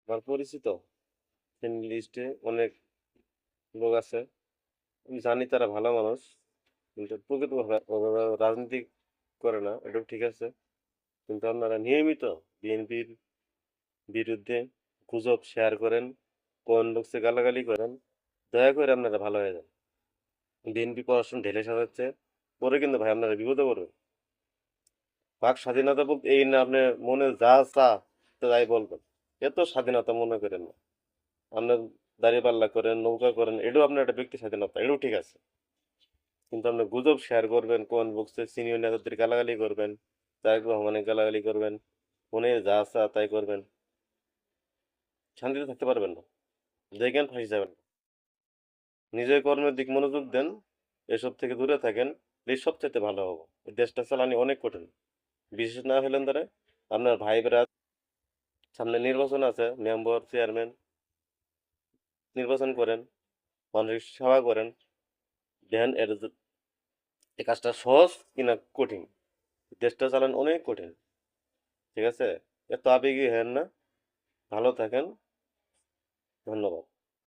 আমার পরিচিত লিস্টে অনেক লোক আছে, আমি জানি তারা ভালো মানুষ, কিন্তু প্রকৃতভাবে ওনারা রাজনীতি করে না, এটাও ঠিক আছে। কিন্তু আপনারা নিয়মিত বিএনপির বিরুদ্ধে গুজব শেয়ার করেন, কোন বক্সে গালাগালি করেন, দয়া করে আপনারা ভালো হয়ে যান। বিএনপি প্রশাসন ঢেলে সাজাচ্ছে, পরে কিন্তু ভাই আপনারা বিপদে পড়বেন। বাক স্বাধীনতা বলতে এই না আপনি মনে যা চা তো তাই বলবেন, এত স্বাধীনতা মনে করেন না। আপনার দাঁড়িপাল্লা করেন, নৌকা করেন, এটাও আপনার একটা ব্যক্তি স্বাধীনতা, এটাও ঠিক আছে। কিন্তু আপনি গুজব শেয়ার করবেন, কোন বক্সে সিনিয়র নেতাদের গালাগালি করবেন, তারেক রহমানের গালাগালি করবেন, মনে যা চা তাই করবেন, শান্তিতে থাকতে পারবেন না, দেখেন ফাঁসি যাবেন না। নিজের কর্মের দিক মনোযোগ দেন, এসব থেকে দূরে থাকেন, এই সবচাইতে ভালো হবো। এই দেশটা চালানি অনেক কঠিন, বিশেষ না হলেন তারা আপনার ভাই বেড়া। সামনে নির্বাচন আছে, মেম্বার চেয়ারম্যান নির্বাচন করেন, মানুষের সেবা করেন, দেন এই কাজটা সহজ কিনা কঠিন, দেশটা চালান অনেক কঠিন। ঠিক আছে, এত আবেগী হেন না, ভালো থাকেন, ধন্যবাদ।